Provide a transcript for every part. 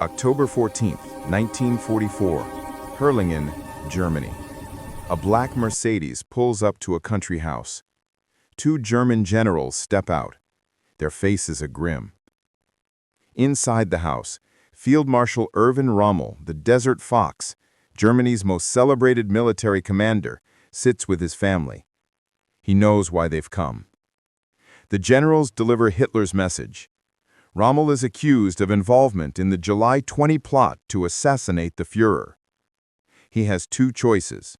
October 14, 1944, Herrlingen, Germany. A black Mercedes pulls up to a country house. Two German generals step out. Their faces are grim. Inside the house, Field Marshal Erwin Rommel, the Desert Fox, Germany's most celebrated military commander, sits with his family. He knows why they've come. The generals deliver Hitler's message. Rommel is accused of involvement in the July 20 plot to assassinate the Führer. He has two choices.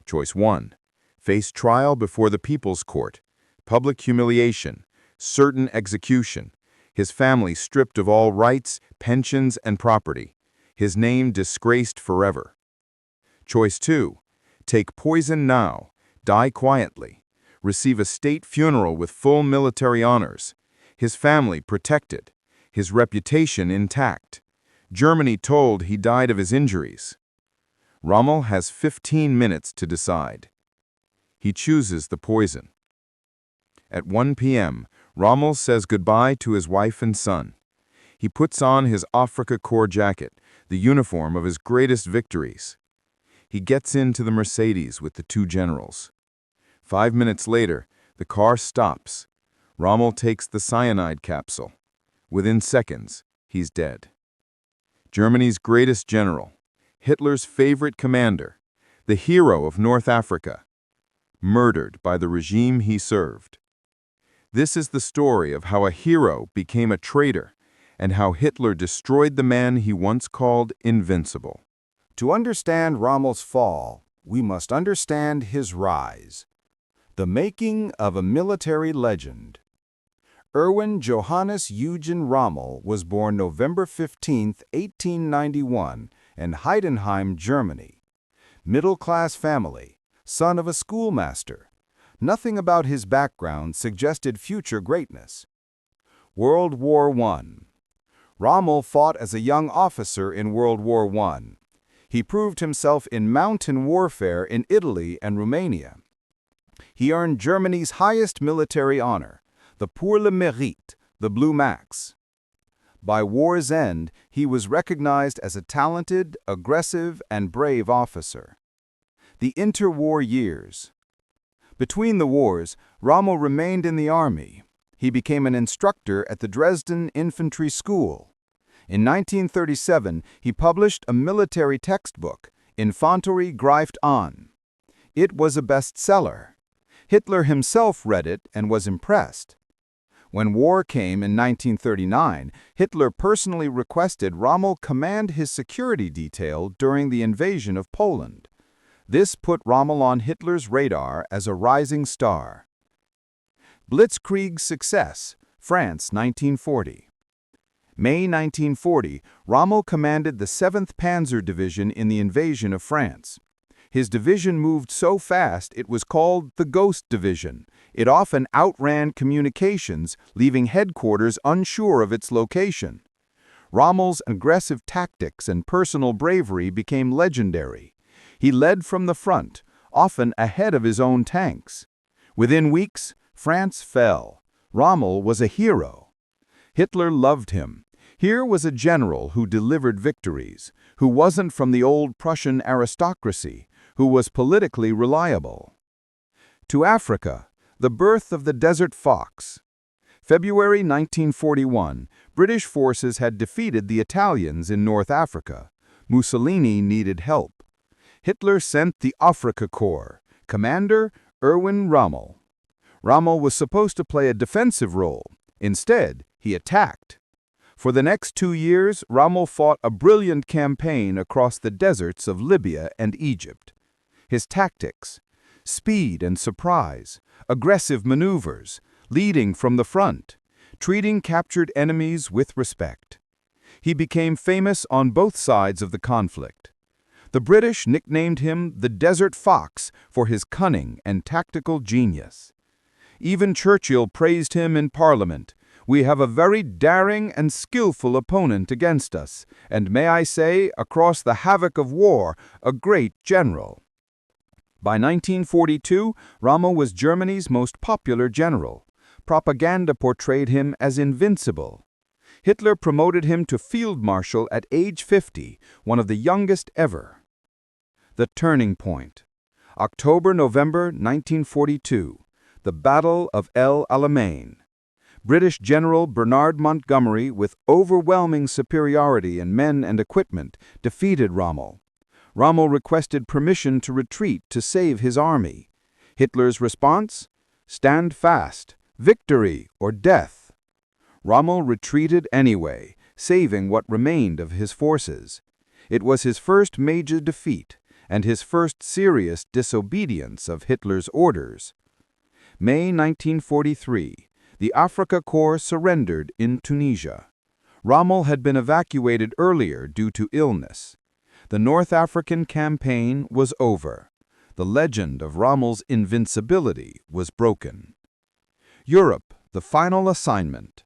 Choice 1. Face trial before the People's Court, public humiliation, certain execution, his family stripped of all rights, pensions, and property, his name disgraced forever. Choice 2. Take poison now, die quietly, receive a state funeral with full military honors, his family protected, his reputation intact. Germany told he died of his injuries. Rommel has 15 minutes to decide. He chooses the poison. At 1 p.m., Rommel says goodbye to his wife and son. He puts on his Afrika Korps jacket, the uniform of his greatest victories. He gets into the Mercedes with the two generals. 5 minutes later, the car stops. Rommel takes the cyanide capsule. Within seconds, he's dead. Germany's greatest general, Hitler's favorite commander, the hero of North Africa, murdered by the regime he served. This is the story of how a hero became a traitor and how Hitler destroyed the man he once called invincible. To understand Rommel's fall, we must understand his rise. The making of a military legend. Erwin Johannes Eugen Rommel was born November 15, 1891, in Heidenheim, Germany. Middle-class family, son of a schoolmaster. Nothing about his background suggested future greatness. World War I. Rommel fought as a young officer in World War I. He proved himself in mountain warfare in Italy and Romania. He earned Germany's highest military honor, the Pour le Mérite, the Blue Max. By war's end, he was recognized as a talented, aggressive, and brave officer. The interwar years. Between the wars, Rommel remained in the army. He became an instructor at the Dresden Infantry School. In 1937, he published a military textbook, Infanterie greift an. It was a bestseller. Hitler himself read it and was impressed. When war came in 1939, Hitler personally requested Rommel command his security detail during the invasion of Poland. This put Rommel on Hitler's radar as a rising star. Blitzkrieg success, France 1940. May 1940, Rommel commanded the 7th Panzer Division in the invasion of France. His division moved so fast it was called the Ghost Division. It often outran communications, leaving headquarters unsure of its location. Rommel's aggressive tactics and personal bravery became legendary. He led from the front, often ahead of his own tanks. Within weeks, France fell. Rommel was a hero. Hitler loved him. Here was a general who delivered victories, who wasn't from the old Prussian aristocracy, who was politically reliable. To Africa, the birth of the Desert Fox. February 1941, British forces had defeated the Italians in North Africa. Mussolini needed help. Hitler sent the Afrika Korps, commander Erwin Rommel. Rommel was supposed to play a defensive role. Instead, he attacked. For the next 2 years, Rommel fought a brilliant campaign across the deserts of Libya and Egypt. His tactics: speed and surprise, aggressive maneuvers, leading from the front, treating captured enemies with respect. He became famous on both sides of the conflict. The British nicknamed him the Desert Fox for his cunning and tactical genius. Even Churchill praised him in Parliament. "We have a very daring and skillful opponent against us, and may I say, across the havoc of war, a great general." By 1942, Rommel was Germany's most popular general. Propaganda portrayed him as invincible. Hitler promoted him to Field Marshal at age 50, one of the youngest ever. The turning point. October-November 1942. The Battle of El Alamein. British General Bernard Montgomery, with overwhelming superiority in men and equipment, defeated Rommel. Rommel requested permission to retreat to save his army. Hitler's response? Stand fast. Victory or death. Rommel retreated anyway, saving what remained of his forces. It was his first major defeat, and his first serious disobedience of Hitler's orders. May 1943, the Afrika Korps surrendered in Tunisia. Rommel had been evacuated earlier due to illness. The North African campaign was over. The legend of Rommel's invincibility was broken. Europe, the final assignment.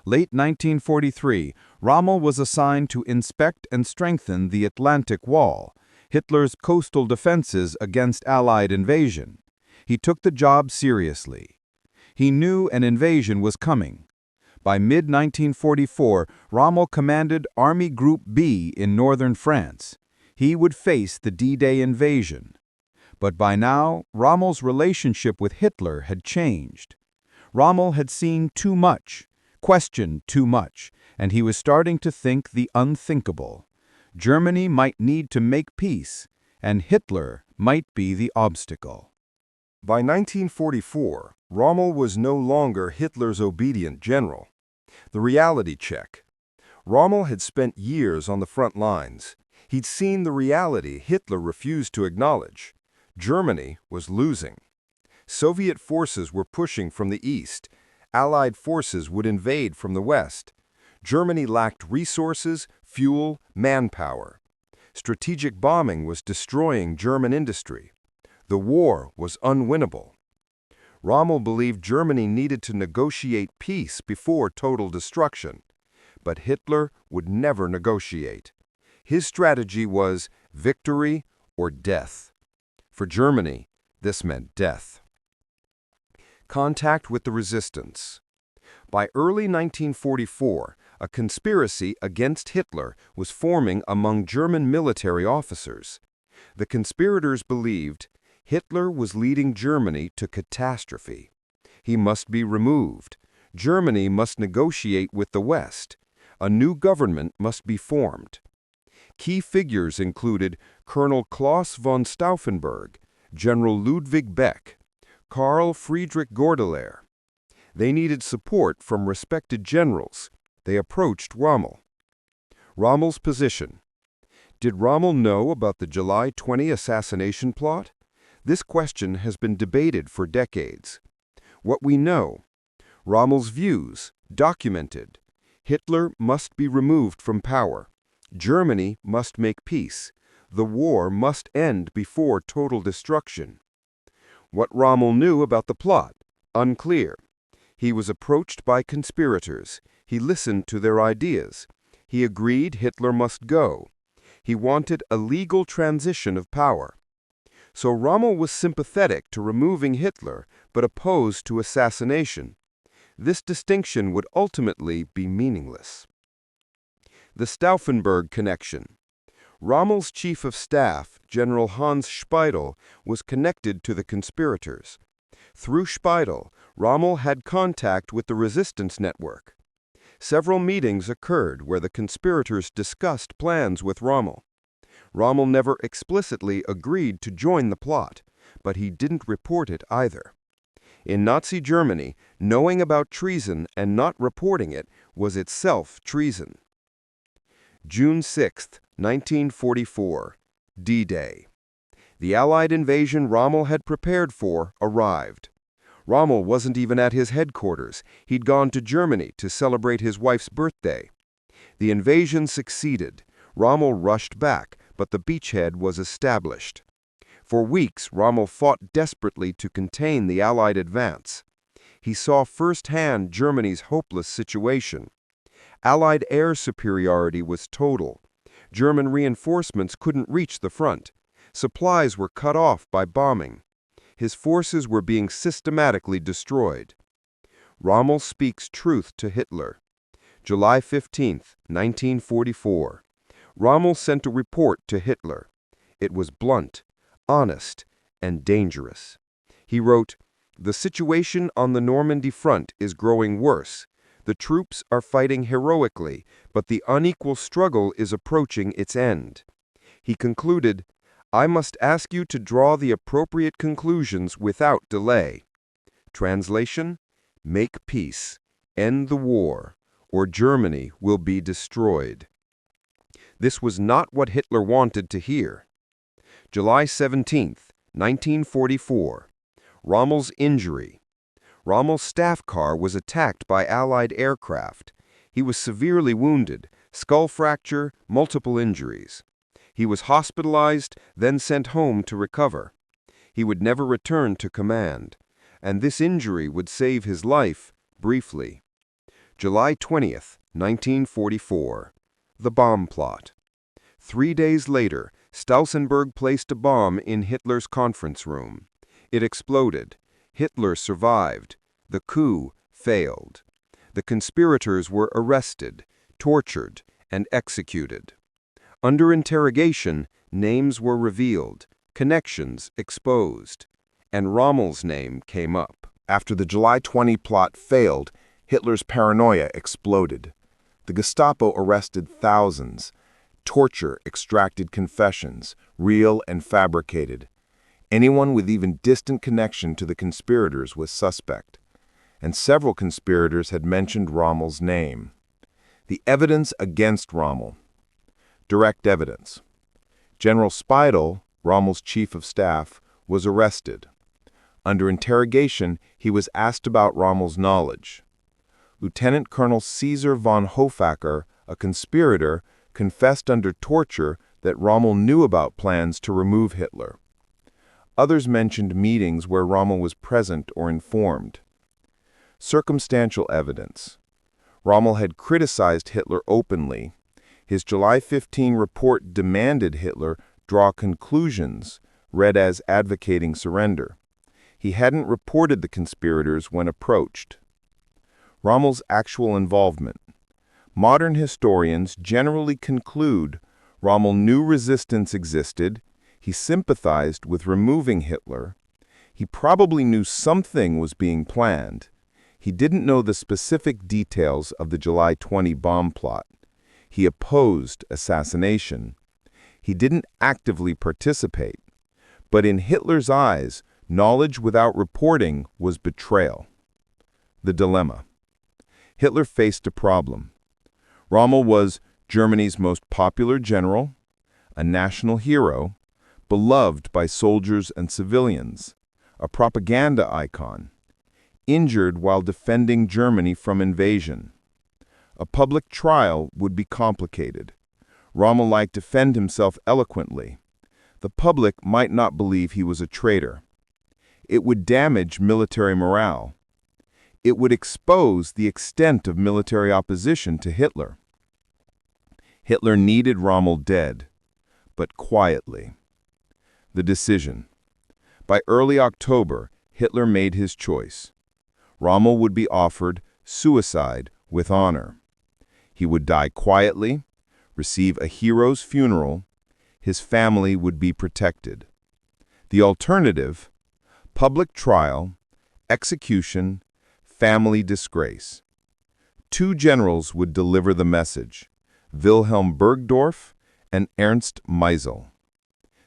Late 1943, Rommel was assigned to inspect and strengthen the Atlantic Wall, Hitler's coastal defenses against Allied invasion. He took the job seriously. He knew an invasion was coming. By mid-1944, Rommel commanded Army Group B in northern France. He would face the D-Day invasion. But by now, Rommel's relationship with Hitler had changed. Rommel had seen too much, questioned too much, and he was starting to think the unthinkable. Germany might need to make peace, and Hitler might be the obstacle. By 1944, Rommel was no longer Hitler's obedient general. The reality check. Rommel had spent years on the front lines. He'd seen the reality Hitler refused to acknowledge. Germany was losing. Soviet forces were pushing from the east. Allied forces would invade from the west. Germany lacked resources, fuel, manpower. Strategic bombing was destroying German industry. The war was unwinnable. Rommel believed Germany needed to negotiate peace before total destruction. But Hitler would never negotiate. His strategy was victory or death. For Germany, this meant death. Contact with the resistance. By early 1944, a conspiracy against Hitler was forming among German military officers. The conspirators believed Hitler was leading Germany to catastrophe. He must be removed. Germany must negotiate with the West. A new government must be formed. Key figures included Colonel Claus von Stauffenberg, General Ludwig Beck, Karl Friedrich Gordelaer. They needed support from respected generals. They approached Rommel. Rommel's position. Did Rommel know about the July 20 assassination plot? This question has been debated for decades. What we know: Rommel's views, documented. Hitler must be removed from power. Germany must make peace. The war must end before total destruction. What Rommel knew about the plot? Unclear. He was approached by conspirators. He listened to their ideas. He agreed Hitler must go. He wanted a legal transition of power. So Rommel was sympathetic to removing Hitler, but opposed to assassination. This distinction would ultimately be meaningless. The Stauffenberg connection. Rommel's chief of staff, General Hans Speidel, was connected to the conspirators. Through Speidel, Rommel had contact with the resistance network. Several meetings occurred where the conspirators discussed plans with Rommel. Rommel never explicitly agreed to join the plot, but he didn't report it either. In Nazi Germany, knowing about treason and not reporting it was itself treason. June 6, 1944, D-Day. The Allied invasion Rommel had prepared for arrived. Rommel wasn't even at his headquarters. He'd gone to Germany to celebrate his wife's birthday. The invasion succeeded. Rommel rushed back, but the beachhead was established. For weeks, Rommel fought desperately to contain the Allied advance. He saw firsthand Germany's hopeless situation. Allied air superiority was total. German reinforcements couldn't reach the front. Supplies were cut off by bombing. His forces were being systematically destroyed. Rommel speaks truth to Hitler. July 15, 1944. Rommel sent a report to Hitler. It was blunt, honest, and dangerous. He wrote, "The situation on the Normandy front is growing worse. The troops are fighting heroically, but the unequal struggle is approaching its end." He concluded, "I must ask you to draw the appropriate conclusions without delay." Translation: Make peace, end the war, or Germany will be destroyed. This was not what Hitler wanted to hear. July 17, 1944. Rommel's injury. Rommel's staff car was attacked by Allied aircraft. He was severely wounded, skull fracture, multiple injuries. He was hospitalized, then sent home to recover. He would never return to command, and this injury would save his life, briefly. July 20, 1944. The bomb plot. 3 days later, Stauffenberg placed a bomb in Hitler's conference room. It exploded. Hitler survived. The coup failed. The conspirators were arrested, tortured, and executed. Under interrogation, names were revealed, connections exposed, and Rommel's name came up. After the July 20 plot failed, Hitler's paranoia exploded. The Gestapo arrested thousands. Torture extracted confessions, real and fabricated. Anyone with even distant connection to the conspirators was suspect, and several conspirators had mentioned Rommel's name. The evidence against Rommel. Direct evidence. General Speidel, Rommel's chief of staff, was arrested. Under interrogation, he was asked about Rommel's knowledge. Lieutenant Colonel Caesar von Hofacker, a conspirator, confessed under torture that Rommel knew about plans to remove Hitler. Others mentioned meetings where Rommel was present or informed. Circumstantial evidence. Rommel had criticized Hitler openly. His July 15 report demanded Hitler draw conclusions, read as advocating surrender. He hadn't reported the conspirators when approached. Rommel's actual involvement. Modern historians generally conclude Rommel knew resistance existed, he sympathized with removing Hitler, he probably knew something was being planned. He didn't know the specific details of the July 20 bomb plot. He opposed assassination. He didn't actively participate. But in Hitler's eyes, knowledge without reporting was betrayal. The dilemma. Hitler faced a problem. Rommel was Germany's most popular general, a national hero, beloved by soldiers and civilians, a propaganda icon, injured while defending Germany from invasion. A public trial would be complicated. Rommel might defend himself eloquently. The public might not believe he was a traitor. It would damage military morale. It would expose the extent of military opposition to Hitler. Hitler needed Rommel dead, but quietly. The decision. By early October, Hitler made his choice. Rommel would be offered suicide with honor. He would die quietly, receive a hero's funeral. His family would be protected. The alternative: public trial, execution, family disgrace. 2 generals would deliver the message: Wilhelm Burgdorf and Ernst Meisel.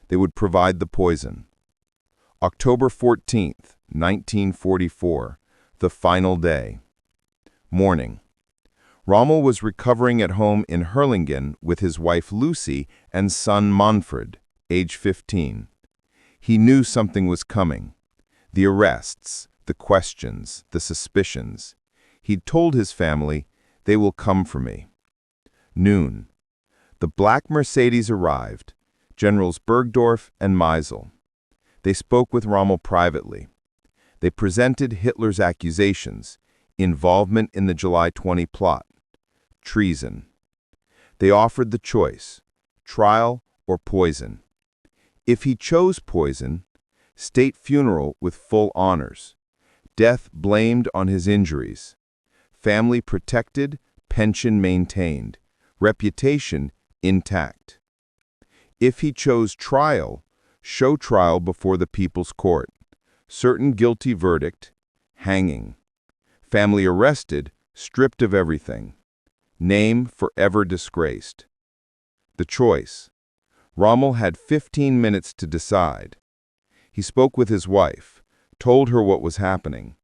They would provide the poison. October 14, 1944, the final day. Morning. Rommel was recovering at home in Herrlingen with his wife Lucie and son Manfred, age 15. He knew something was coming. The arrests, the questions, the suspicions. He'd told his family, "They will come for me." Noon. The black Mercedes arrived, Generals Burgdorf and Meisel. They spoke with Rommel privately. They presented Hitler's accusations: involvement in the July 20 plot, treason. They offered the choice: trial or poison. If he chose poison, state funeral with full honors, death blamed on his injuries, family protected, pension maintained, reputation intact. If he chose trial, show trial before the people's court. Certain guilty verdict, hanging. Family arrested, stripped of everything. Name forever disgraced. The choice. Rommel had 15 minutes to decide. He spoke with his wife, told her what was happening.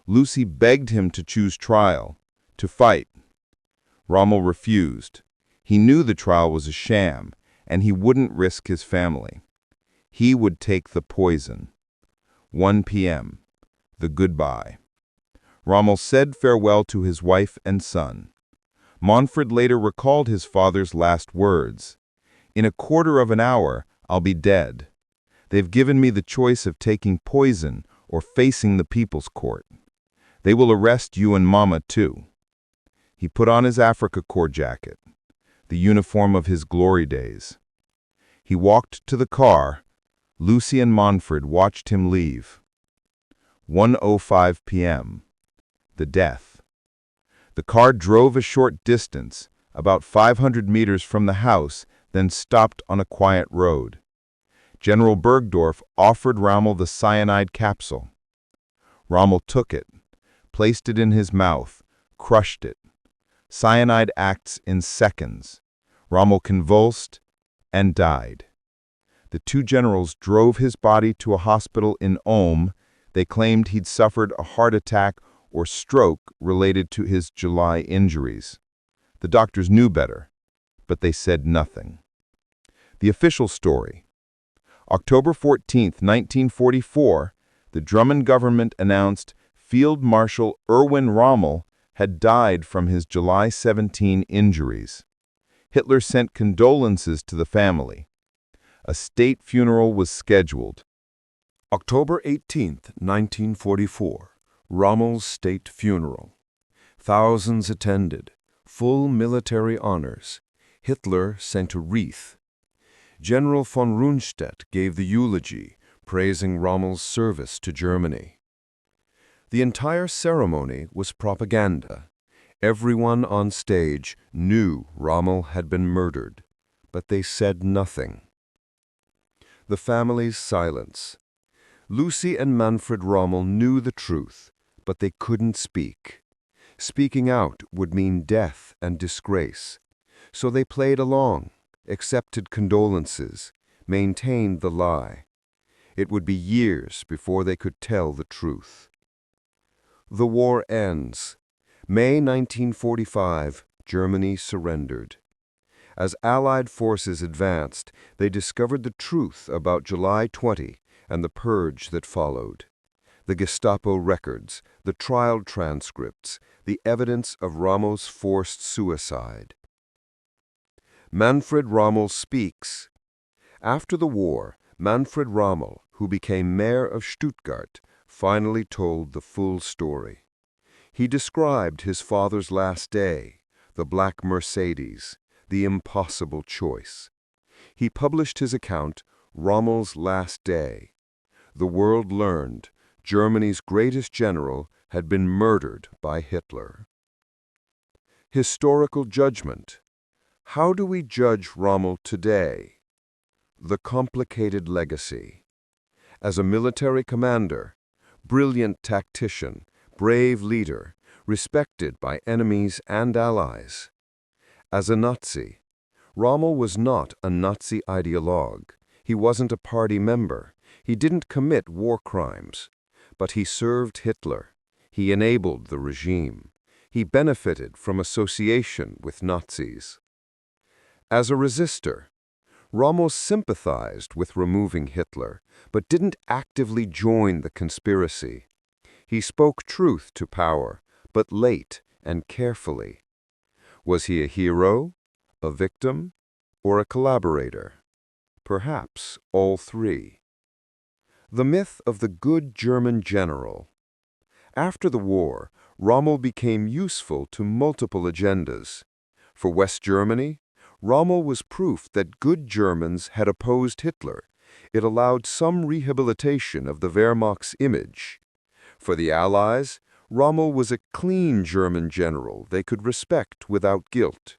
Lucie begged him to choose trial, to fight. Rommel refused. He knew the trial was a sham, and he wouldn't risk his family. He would take the poison. 1 p.m. The goodbye. Rommel said farewell to his wife and son. Manfred later recalled his father's last words. "In a quarter of an hour, I'll be dead. They've given me the choice of taking poison or facing the people's court. They will arrest you and Mama, too." He put on his Africa Corps jacket, the uniform of his glory days. He walked to the car. Lucie and Manfred watched him leave. 1:05 p.m. The death. The car drove a short distance, about 500 meters from the house, then stopped on a quiet road. General Bergdorf offered Rommel the cyanide capsule. Rommel took it, placed it in his mouth, crushed it. Cyanide acts in seconds. Rommel convulsed and died. The two generals drove his body to a hospital in Ulm. They claimed he'd suffered a heart attack or stroke related to his July injuries. The doctors knew better, but they said nothing. The official story. October 14, 1944, the German government announced Field Marshal Erwin Rommel had died from his July 17 injuries. Hitler sent condolences to the family. A state funeral was scheduled. October 18, 1944, Rommel's state funeral. Thousands attended, full military honors. Hitler sent a wreath. General von Rundstedt gave the eulogy, praising Rommel's service to Germany. The entire ceremony was propaganda. Everyone on stage knew Rommel had been murdered, but they said nothing. The family's silence. Lucie and Manfred Rommel knew the truth, but they couldn't speak. Speaking out would mean death and disgrace. So they played along, accepted condolences, maintained the lie. It would be years before they could tell the truth. The war ends. May 1945, Germany surrendered. As Allied forces advanced, they discovered the truth about July 20 and the purge that followed. The Gestapo records, the trial transcripts, the evidence of Rommel's forced suicide. Manfred Rommel speaks. After the war, Manfred Rommel, who became mayor of Stuttgart, finally told the full story. He described his father's last day, the black Mercedes, the impossible choice. He published his account, Rommel's Last Day. The world learned Germany's greatest general had been murdered by Hitler. Historical judgment. How do we judge Rommel today? The complicated legacy. As a military commander, brilliant tactician, brave leader, respected by enemies and allies. As a Nazi, Rommel was not a Nazi ideologue. He wasn't a party member. He didn't commit war crimes. But he served Hitler. He enabled the regime. He benefited from association with Nazis. As a resistor, Rommel sympathized with removing Hitler, but didn't actively join the conspiracy. He spoke truth to power, but late and carefully. Was he a hero, a victim, or a collaborator? Perhaps all three. The myth of the good German general. After the war, Rommel became useful to multiple agendas. For West Germany, Rommel was proof that good Germans had opposed Hitler. It allowed some rehabilitation of the Wehrmacht's image. For the Allies, Rommel was a clean German general they could respect without guilt.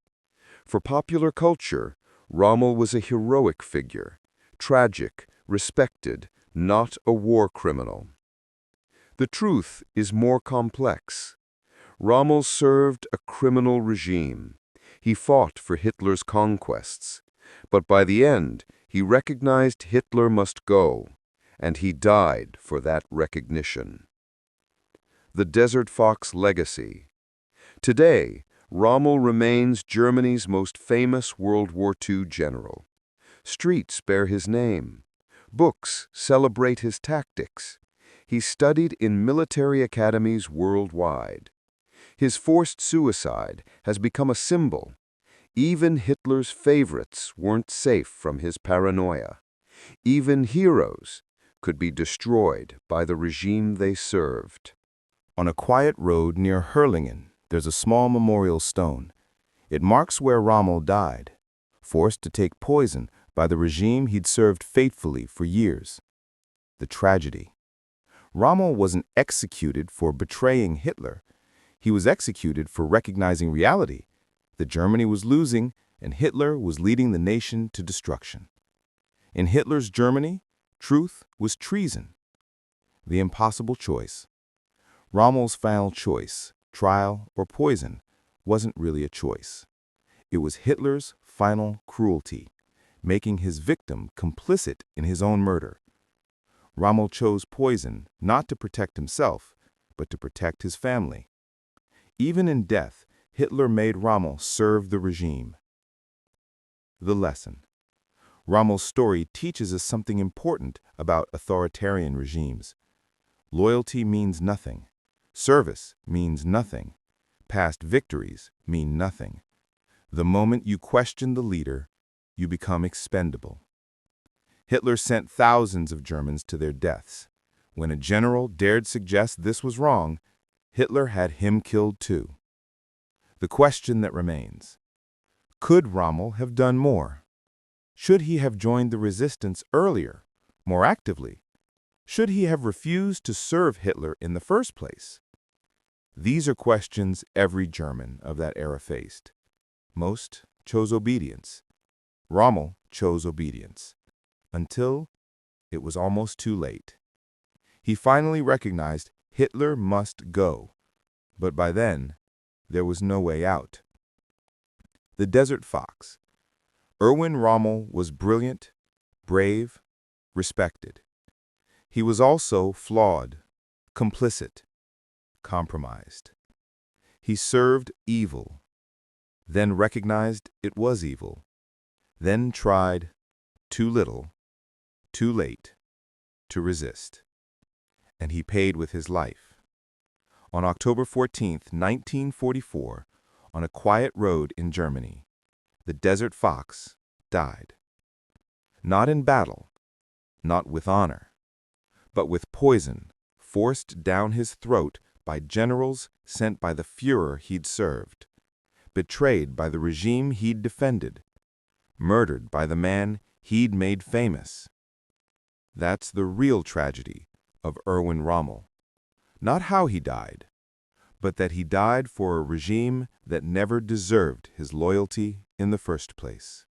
For popular culture, Rommel was a heroic figure, tragic, respected, not a war criminal. The truth is more complex. Rommel served a criminal regime. He fought for Hitler's conquests. But by the end, he recognized Hitler must go, and he died for that recognition. The Desert Fox Legacy. Today, Rommel remains Germany's most famous World War II general. Streets bear his name. Books celebrate his tactics. He studied in military academies worldwide. His forced suicide has become a symbol. Even Hitler's favorites weren't safe from his paranoia. Even heroes could be destroyed by the regime they served. On a quiet road near Hurlingen, there's a small memorial stone. It marks where Rommel died, forced to take poison by the regime he'd served faithfully for years. The tragedy. Rommel wasn't executed for betraying Hitler. He was executed for recognizing reality, that Germany was losing and Hitler was leading the nation to destruction. In Hitler's Germany, truth was treason. The impossible choice. Rommel's final choice, trial or poison, wasn't really a choice. It was Hitler's final cruelty, making his victim complicit in his own murder. Rommel chose poison not to protect himself, but to protect his family. Even in death, Hitler made Rommel serve the regime. The lesson. Rommel's story teaches us something important about authoritarian regimes. Loyalty means nothing. Service means nothing. Past victories mean nothing. The moment you question the leader, you become expendable. Hitler sent thousands of Germans to their deaths. When a general dared suggest this was wrong, Hitler had him killed too. The question that remains: could Rommel have done more? Should he have joined the resistance earlier, more actively? Should he have refused to serve Hitler in the first place? These are questions every German of that era faced. Most chose obedience. Rommel chose obedience. Until it was almost too late. He finally recognized Hitler must go, but by then, there was no way out. The Desert Fox. Erwin Rommel was brilliant, brave, respected. He was also flawed, complicit, compromised. He served evil, then recognized it was evil, then tried, too little, too late, to resist. And he paid with his life. On October 14, 1944, on a quiet road in Germany, the Desert Fox died. Not in battle, not with honor, but with poison forced down his throat by generals sent by the Führer he'd served, betrayed by the regime he'd defended, murdered by the man he'd made famous. That's the real tragedy of Erwin Rommel. Not how he died, but that he died for a regime that never deserved his loyalty in the first place.